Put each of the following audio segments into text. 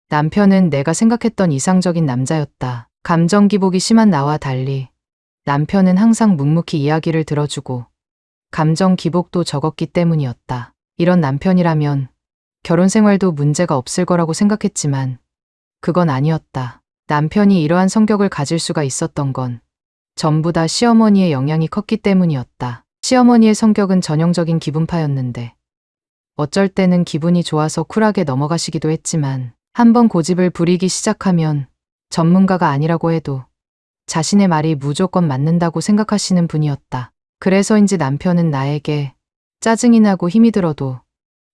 남편은 내가 생각했던 이상적인 남자였다. 감정 기복이 심한 나와 달리 남편은 항상 묵묵히 이야기를 들어주고 감정 기복도 적었기 때문이었다. 이런 남편이라면 결혼 생활도 문제가 없을 거라고 생각했지만 그건 아니었다. 남편이 이러한 성격을 가질 수가 있었던 건 전부 다 시어머니의 영향이 컸기 때문이었다. 시어머니의 성격은 전형적인 기분파였는데 어쩔 때는 기분이 좋아서 쿨하게 넘어가시기도 했지만 한번 고집을 부리기 시작하면 전문가가 아니라고 해도 자신의 말이 무조건 맞는다고 생각하시는 분이었다. 그래서인지 남편은 나에게 짜증이 나고 힘이 들어도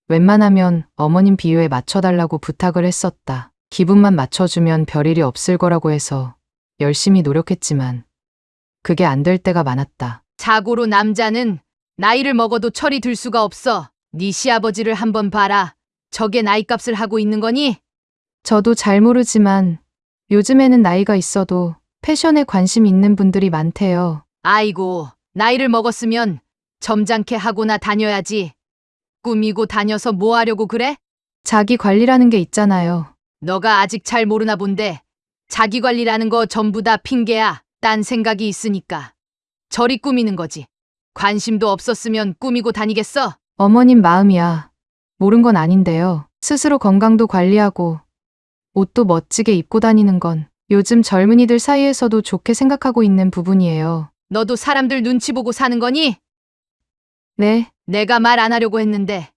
웬만하면 어머님 비유에 맞춰달라고 부탁을 했었다. 기분만 맞춰주면 별일이 없을 거라고 해서 열심히 노력했지만 그게 안 될 때가 많았다. 자고로 남자는 나이를 먹어도 철이 들 수가 없어. 네 시아버지를 한번 봐라. 저게 나이값을 하고 있는 거니? 저도 잘 모르지만 요즘에는 나이가 있어도 패션에 관심 있는 분들이 많대요. 아이고, 나이를 먹었으면 점잖게 하고나 다녀야지. 꾸미고 다녀서 뭐 하려고 그래? 자기 관리라는 게 있잖아요. 너가 아직 잘 모르나 본데 자기 관리라는 거 전부 다 핑계야. 딴 생각이 있으니까. 저리 꾸미는 거지. 관심도 없었으면 꾸미고 다니겠어? 어머님 마음이야. 모른 건 아닌데요. 스스로 건강도 관리하고 옷도 멋지게 입고 다니는 건 요즘 젊은이들 사이에서도 좋게 생각하고 있는 부분이에요. 너도 사람들 눈치 보고 사는 거니? 네, 내가 말 안 하려고 했는데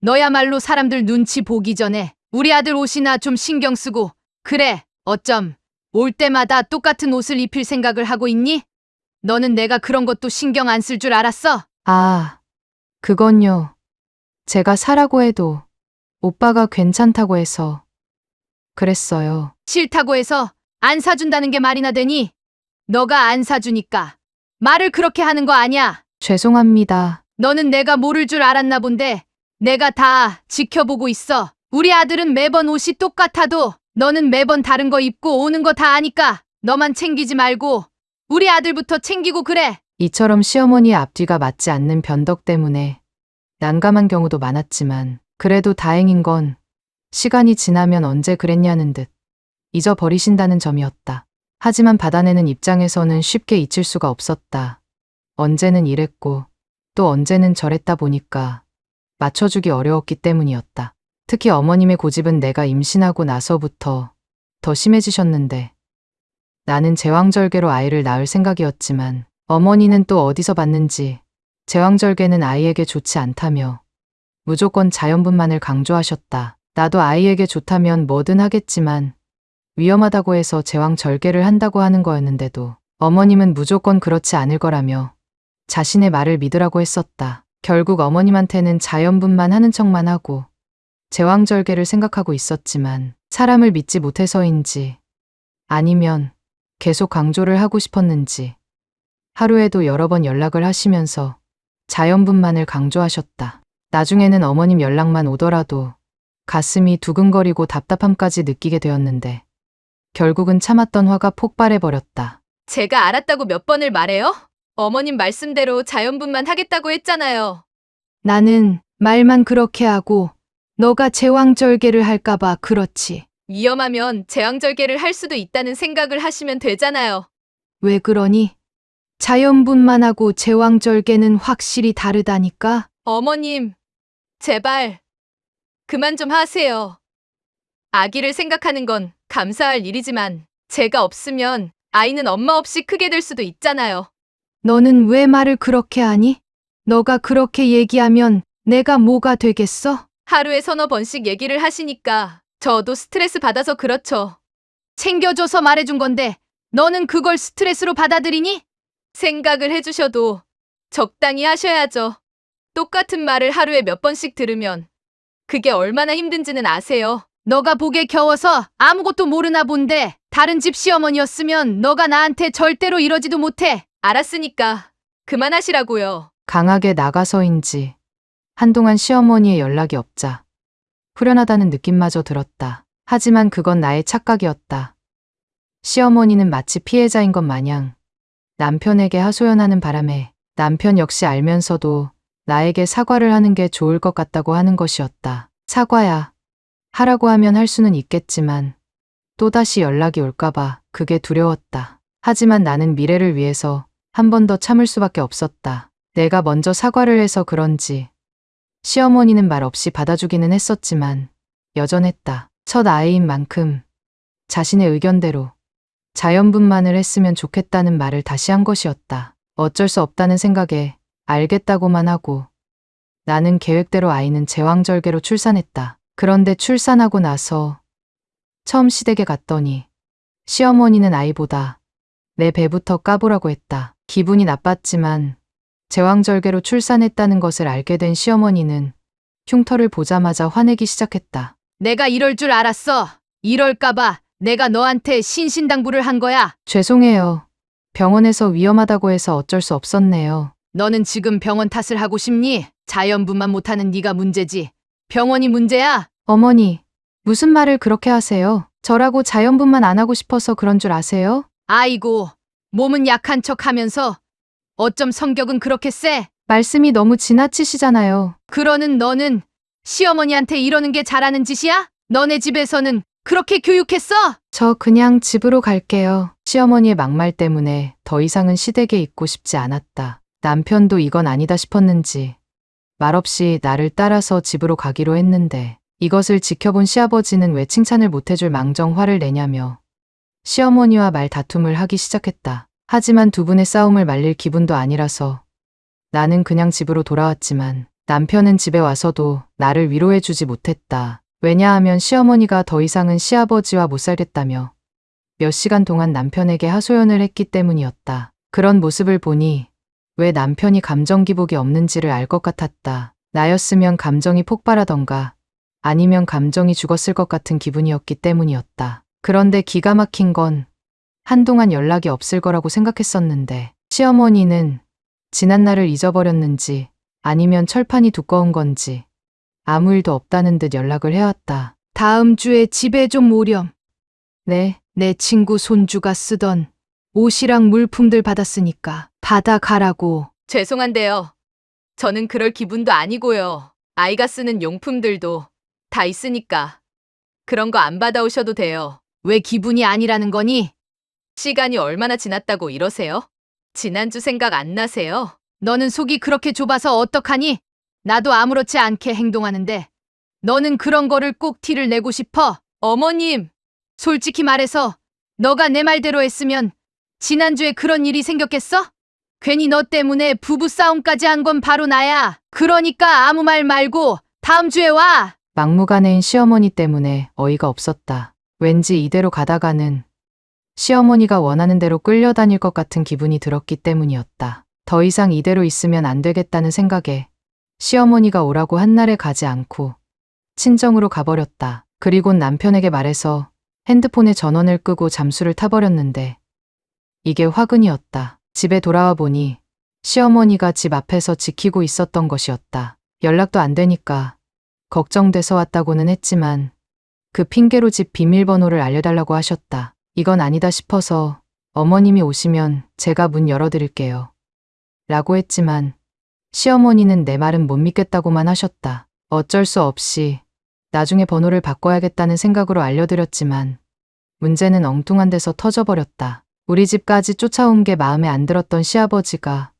너야말로 사람들 눈치 보기 전에 우리 아들 옷이나 좀 신경 쓰고 그래 어쩜 올 때마다 똑같은 옷을 입힐 생각을 하고 있니? 너는 내가 그런 것도 신경 안 쓸 줄 알았어? 아, 그건요. 제가 사라고 해도 오빠가 괜찮다고 해서 그랬어요. 싫다고 해서 안 사준다는 게 말이나 되니? 너가 안 사주니까 말을 그렇게 하는 거 아니야. 죄송합니다. 너는 내가 모를 줄 알았나 본데 내가 다 지켜보고 있어. 우리 아들은 매번 옷이 똑같아도 너는 매번 다른 거 입고 오는 거 다 아니까 너만 챙기지 말고 우리 아들부터 챙기고 그래. 이처럼 시어머니의 앞뒤가 맞지 않는 변덕 때문에 난감한 경우도 많았지만 그래도 다행인 건 시간이 지나면 언제 그랬냐는 듯 잊어버리신다는 점이었다. 하지만 받아내는 입장에서는 쉽게 잊힐 수가 없었다. 언제는 이랬고 또 언제는 저랬다 보니까 맞춰주기 어려웠기 때문이었다. 특히 어머님의 고집은 내가 임신하고 나서부터 더 심해지셨는데 나는 제왕절개로 아이를 낳을 생각이었지만 어머니는 또 어디서 봤는지 제왕절개는 아이에게 좋지 않다며 무조건 자연분만을 강조하셨다. 나도 아이에게 좋다면 뭐든 하겠지만 위험하다고 해서 제왕절개를 한다고 하는 거였는데도 어머님은 무조건 그렇지 않을 거라며 자신의 말을 믿으라고 했었다. 결국 어머님한테는 자연분만 하는 척만 하고 제왕절개를 생각하고 있었지만 사람을 믿지 못해서인지 아니면 계속 강조를 하고 싶었는지 하루에도 여러 번 연락을 하시면서 자연분만을 강조하셨다. 나중에는 어머님 연락만 오더라도 가슴이 두근거리고 답답함까지 느끼게 되었는데 결국은 참았던 화가 폭발해버렸다. 제가 알았다고 몇 번을 말해요? 어머님 말씀대로 자연분만 하겠다고 했잖아요. 나는 말만 그렇게 하고 너가 제왕절개를 할까봐 그렇지. 위험하면 제왕절개를 할 수도 있다는 생각을 하시면 되잖아요. 왜 그러니? 자연분만하고 제왕절개는 확실히 다르다니까? 어머님, 제발 그만 좀 하세요. 아기를 생각하는 건 감사할 일이지만 제가 없으면 아이는 엄마 없이 크게 될 수도 있잖아요. 너는 왜 말을 그렇게 하니? 너가 그렇게 얘기하면 내가 뭐가 되겠어? 하루에 서너 번씩 얘기를 하시니까 저도 스트레스 받아서 그렇죠. 챙겨줘서 말해준 건데 너는 그걸 스트레스로 받아들이니? 생각을 해주셔도 적당히 하셔야죠. 똑같은 말을 하루에 몇 번씩 들으면 그게 얼마나 힘든지는 아세요. 너가 보기에 겨워서 아무것도 모르나 본데 다른 집 시어머니였으면 너가 나한테 절대로 이러지도 못해. 알았으니까 그만하시라고요. 강하게 나가서인지 한동안 시어머니의 연락이 없자 후련하다는 느낌마저 들었다. 하지만 그건 나의 착각이었다. 시어머니는 마치 피해자인 것 마냥 남편에게 하소연하는 바람에 남편 역시 알면서도 나에게 사과를 하는 게 좋을 것 같다고 하는 것이었다. 사과야. 하라고 하면 할 수는 있겠지만 또다시 연락이 올까봐 그게 두려웠다. 하지만 나는 미래를 위해서 한 번 더 참을 수밖에 없었다. 내가 먼저 사과를 해서 그런지 시어머니는 말 없이 받아주기는 했었지만 여전했다. 첫 아이인 만큼 자신의 의견대로 자연분만을 했으면 좋겠다는 말을 다시 한 것이었다. 어쩔 수 없다는 생각에 알겠다고만 하고 나는 계획대로 아이는 제왕절개로 출산했다. 그런데 출산하고 나서 처음 시댁에 갔더니 시어머니는 아이보다 내 배부터 까보라고 했다. 기분이 나빴지만 제왕절개로 출산했다는 것을 알게 된 시어머니는 흉터를 보자마자 화내기 시작했다. 내가 이럴 줄 알았어. 이럴까봐 내가 너한테 신신당부를 한 거야. 죄송해요. 병원에서 위험하다고 해서 어쩔 수 없었네요. 너는 지금 병원 탓을 하고 싶니? 자연분만 못하는 네가 문제지. 병원이 문제야. 어머니, 무슨 말을 그렇게 하세요? 저라고 자연분만 안 하고 싶어서 그런 줄 아세요? 아이고, 몸은 약한 척 하면서 어쩜 성격은 그렇게 세? 말씀이 너무 지나치시잖아요. 그러는 너는 시어머니한테 이러는 게 잘하는 짓이야? 너네 집에서는 그렇게 교육했어? 저 그냥 집으로 갈게요. 시어머니의 막말 때문에 더 이상은 시댁에 있고 싶지 않았다. 남편도 이건 아니다 싶었는지 말없이 나를 따라서 집으로 가기로 했는데 이것을 지켜본 시아버지는 왜 칭찬을 못해줄 망정 화를 내냐며 시어머니와 말다툼을 하기 시작했다. 하지만 두 분의 싸움을 말릴 기분도 아니라서 나는 그냥 집으로 돌아왔지만 남편은 집에 와서도 나를 위로해주지 못했다. 왜냐하면 시어머니가 더 이상은 시아버지와 못 살겠다며 몇 시간 동안 남편에게 하소연을 했기 때문이었다. 그런 모습을 보니 왜 남편이 감정 기복이 없는지를 알 것 같았다. 나였으면 감정이 폭발하던가 아니면 감정이 죽었을 것 같은 기분이었기 때문이었다. 그런데 기가 막힌 건 한동안 연락이 없을 거라고 생각했었는데 시어머니는 지난 날을 잊어버렸는지 아니면 철판이 두꺼운 건지 아무 일도 없다는 듯 연락을 해왔다. 다음 주에 집에 좀 오렴. 네, 내 친구 손주가 쓰던 옷이랑 물품들 받았으니까 받아가라고. 죄송한데요. 저는 그럴 기분도 아니고요. 아이가 쓰는 용품들도 다 있으니까 그런 거 안 받아오셔도 돼요. 왜 기분이 아니라는 거니? 시간이 얼마나 지났다고 이러세요? 지난주 생각 안 나세요? 너는 속이 그렇게 좁아서 어떡하니? 나도 아무렇지 않게 행동하는데 너는 그런 거를 꼭 티를 내고 싶어? 어머님, 솔직히 말해서 너가 내 말대로 했으면 지난주에 그런 일이 생겼겠어? 괜히 너 때문에 부부싸움까지 한 건 바로 나야. 그러니까 아무 말 말고 다음 주에 와. 막무가내인 시어머니 때문에 어이가 없었다. 왠지 이대로 가다가는 시어머니가 원하는 대로 끌려다닐 것 같은 기분이 들었기 때문이었다. 더 이상 이대로 있으면 안 되겠다는 생각에 시어머니가 오라고 한 날에 가지 않고 친정으로 가버렸다. 그리곤 남편에게 말해서 핸드폰에 전원을 끄고 잠수를 타버렸는데 이게 화근이었다. 집에 돌아와 보니 시어머니가 집 앞에서 지키고 있었던 것이었다. 연락도 안 되니까 걱정돼서 왔다고는 했지만 그 핑계로 집 비밀번호를 알려달라고 하셨다. 이건 아니다 싶어서 어머님이 오시면 제가 문 열어드릴게요. 라고 했지만 시어머니는 내 말은 못 믿겠다고만 하셨다. 어쩔 수 없이 나중에 번호를 바꿔야겠다는 생각으로 알려드렸지만 문제는 엉뚱한 데서 터져버렸다. 우리 집까지 쫓아온 게 마음에 안 들었던 시아버지가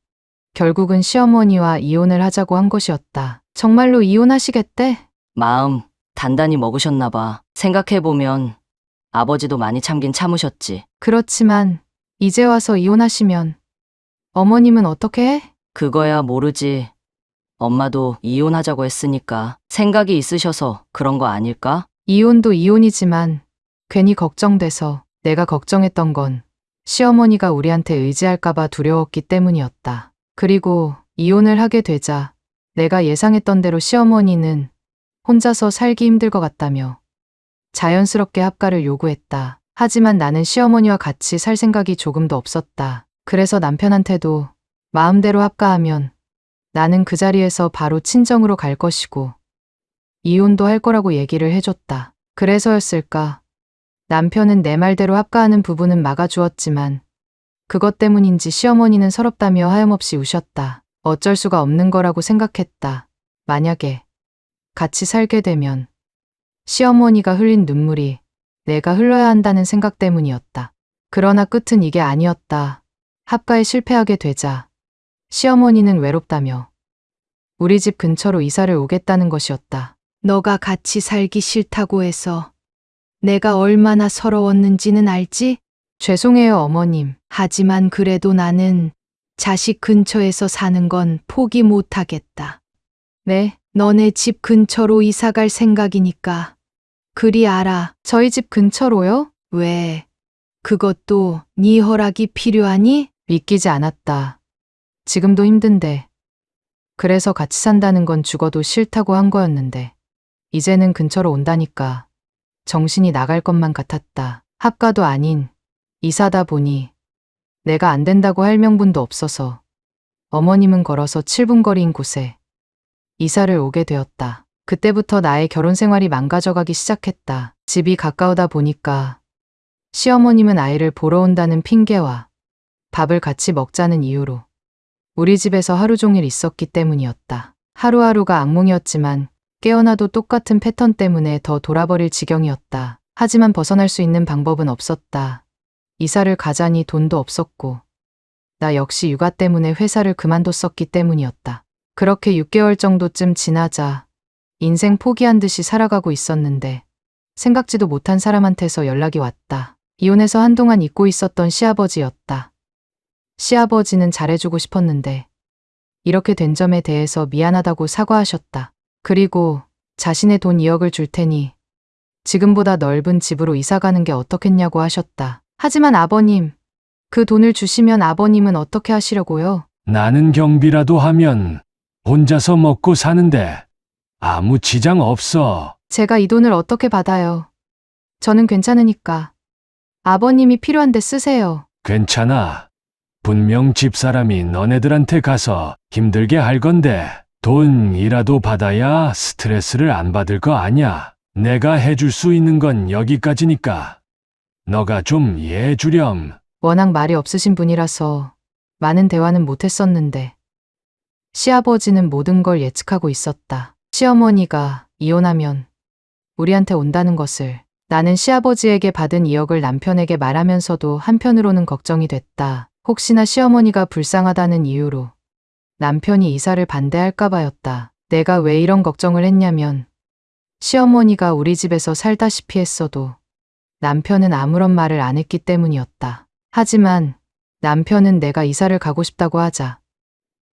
결국은 시어머니와 이혼을 하자고 한 것이었다. 정말로 이혼하시겠대? 마음 단단히 먹으셨나 봐. 생각해보면 아버지도 많이 참긴 참으셨지. 그렇지만 이제 와서 이혼하시면 어머님은 어떻게 해? 그거야 모르지. 엄마도 이혼하자고 했으니까 생각이 있으셔서 그런 거 아닐까? 이혼도 이혼이지만 괜히 걱정돼서 내가 걱정했던 건 시어머니가 우리한테 의지할까봐 두려웠기 때문이었다. 그리고 이혼을 하게 되자 내가 예상했던 대로 시어머니는 혼자서 살기 힘들 것 같다며 자연스럽게 합가를 요구했다. 하지만 나는 시어머니와 같이 살 생각이 조금도 없었다. 그래서 남편한테도 마음대로 합가하면 나는 그 자리에서 바로 친정으로 갈 것이고 이혼도 할 거라고 얘기를 해줬다. 그래서였을까? 남편은 내 말대로 합가하는 부분은 막아주었지만 그것 때문인지 시어머니는 서럽다며 하염없이 우셨다. 어쩔 수가 없는 거라고 생각했다. 만약에 같이 살게 되면 시어머니가 흘린 눈물이 내가 흘러야 한다는 생각 때문이었다. 그러나 끝은 이게 아니었다. 합가에 실패하게 되자 시어머니는 외롭다며 우리 집 근처로 이사를 오겠다는 것이었다. 너가 같이 살기 싫다고 해서 내가 얼마나 서러웠는지는 알지? 죄송해요, 어머님. 하지만 그래도 나는 자식 근처에서 사는 건 포기 못 하겠다. 네, 너네 집 근처로 이사 갈 생각이니까. 그리 알아. 저희 집 근처로요? 왜? 그것도 네 허락이 필요하니? 믿기지 않았다. 지금도 힘든데. 그래서 같이 산다는 건 죽어도 싫다고 한 거였는데. 이제는 근처로 온다니까. 정신이 나갈 것만 같았다. 합가도 아닌 이사다 보니 내가 안 된다고 할 명분도 없어서 어머님은 걸어서 7분 거리인 곳에 이사를 오게 되었다. 그때부터 나의 결혼 생활이 망가져가기 시작했다. 집이 가까우다 보니까 시어머님은 아이를 보러 온다는 핑계와 밥을 같이 먹자는 이유로 우리 집에서 하루 종일 있었기 때문이었다. 하루하루가 악몽이었지만 깨어나도 똑같은 패턴 때문에 더 돌아버릴 지경이었다. 하지만 벗어날 수 있는 방법은 없었다. 이사를 가자니 돈도 없었고 나 역시 육아 때문에 회사를 그만뒀었기 때문이었다. 그렇게 6개월 정도쯤 지나자 인생 포기한 듯이 살아가고 있었는데 생각지도 못한 사람한테서 연락이 왔다. 이혼해서 한동안 잊고 있었던 시아버지였다. 시아버지는 잘해주고 싶었는데 이렇게 된 점에 대해서 미안하다고 사과하셨다. 그리고 자신의 돈 2억을 줄 테니 지금보다 넓은 집으로 이사가는 게 어떻겠냐고 하셨다. 하지만 아버님, 그 돈을 주시면 아버님은 어떻게 하시려고요? 나는 경비라도 하면 혼자서 먹고 사는데 아무 지장 없어. 제가 이 돈을 어떻게 받아요? 저는 괜찮으니까. 아버님이 필요한데 쓰세요. 괜찮아. 분명 집사람이 너네들한테 가서 힘들게 할 건데 돈이라도 받아야 스트레스를 안 받을 거 아냐. 내가 해줄 수 있는 건 여기까지니까 너가 좀 이해해 주렴. 워낙 말이 없으신 분이라서 많은 대화는 못했었는데 시아버지는 모든 걸 예측하고 있었다. 시어머니가 이혼하면 우리한테 온다는 것을. 나는 시아버지에게 받은 2억을 남편에게 말하면서도 한편으로는 걱정이 됐다. 혹시나 시어머니가 불쌍하다는 이유로 남편이 이사를 반대할까 봐였다. 내가 왜 이런 걱정을 했냐면 시어머니가 우리 집에서 살다시피 했어도 남편은 아무런 말을 안 했기 때문이었다. 하지만 남편은 내가 이사를 가고 싶다고 하자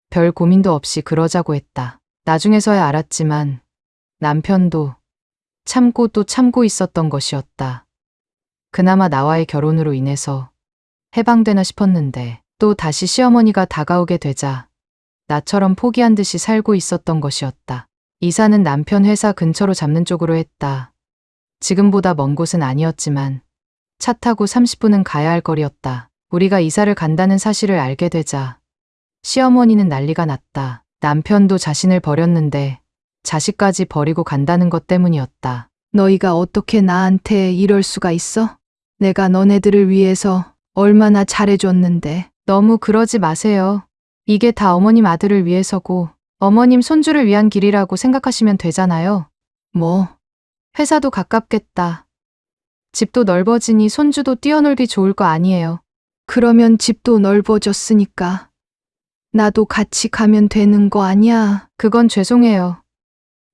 별 고민도 없이 그러자고 했다. 나중에서야 알았지만 남편도 참고 또 참고 있었던 것이었다. 그나마 나와의 결혼으로 인해서 해방되나 싶었는데 또 다시 시어머니가 다가오게 되자 나처럼 포기한 듯이 살고 있었던 것이었다. 이사는 남편 회사 근처로 잡는 쪽으로 했다. 지금보다 먼 곳은 아니었지만 차 타고 30분은 가야 할 거리였다. 우리가 이사를 간다는 사실을 알게 되자 시어머니는 난리가 났다. 남편도 자신을 버렸는데 자식까지 버리고 간다는 것 때문이었다. 너희가 어떻게 나한테 이럴 수가 있어? 내가 너네들을 위해서 얼마나 잘해줬는데. 너무 그러지 마세요. 이게 다 어머님 아들을 위해서고 어머님 손주를 위한 길이라고 생각하시면 되잖아요. 뭐? 회사도 가깝겠다. 집도 넓어지니 손주도 뛰어놀기 좋을 거 아니에요. 그러면 집도 넓어졌으니까 나도 같이 가면 되는 거 아니야? 그건 죄송해요.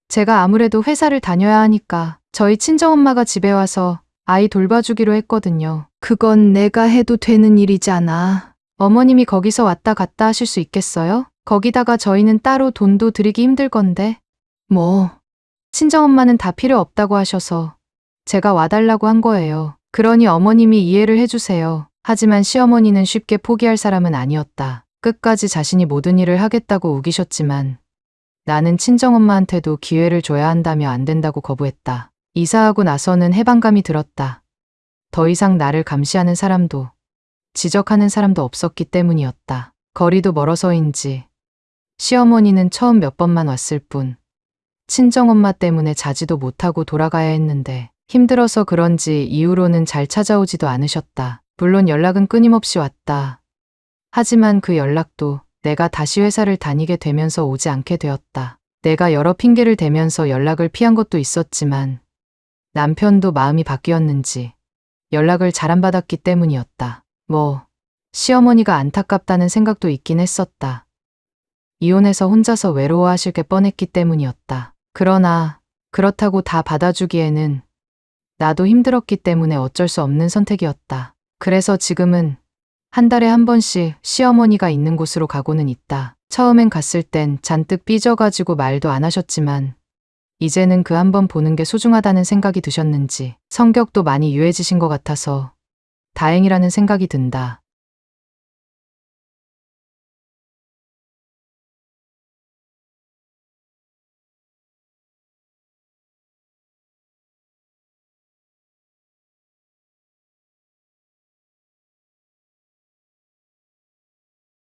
제가 아무래도 회사를 다녀야 하니까 저희 친정엄마가 집에 와서 아이 돌봐주기로 했거든요. 그건 내가 해도 되는 일이잖아. 어머님이 거기서 왔다 갔다 하실 수 있겠어요? 거기다가 저희는 따로 돈도 드리기 힘들 건데. 뭐? 친정엄마는 다 필요 없다고 하셔서 제가 와달라고 한 거예요. 그러니 어머님이 이해를 해주세요. 하지만 시어머니는 쉽게 포기할 사람은 아니었다. 끝까지 자신이 모든 일을 하겠다고 우기셨지만 나는 친정엄마한테도 기회를 줘야 한다며 안 된다고 거부했다. 이사하고 나서는 해방감이 들었다. 더 이상 나를 감시하는 사람도 지적하는 사람도 없었기 때문이었다. 거리도 멀어서인지 시어머니는 처음 몇 번만 왔을 뿐 친정엄마 때문에 자지도 못하고 돌아가야 했는데 힘들어서 그런지 이후로는 잘 찾아오지도 않으셨다. 물론 연락은 끊임없이 왔다. 하지만 그 연락도 내가 다시 회사를 다니게 되면서 오지 않게 되었다. 내가 여러 핑계를 대면서 연락을 피한 것도 있었지만 남편도 마음이 바뀌었는지 연락을 잘 안 받았기 때문이었다. 시어머니가 안타깝다는 생각도 있긴 했었다. 이혼해서 혼자서 외로워하실 게 뻔했기 때문이었다. 그러나 그렇다고 다 받아주기에는 나도 힘들었기 때문에 어쩔 수 없는 선택이었다. 그래서 지금은 한 달에 한 번씩 시어머니가 있는 곳으로 가고는 있다. 처음엔 갔을 땐 잔뜩 삐져가지고 말도 안 하셨지만 이제는 그 한 번 보는 게 소중하다는 생각이 드셨는지 성격도 많이 유해지신 것 같아서 다행이라는 생각이 든다.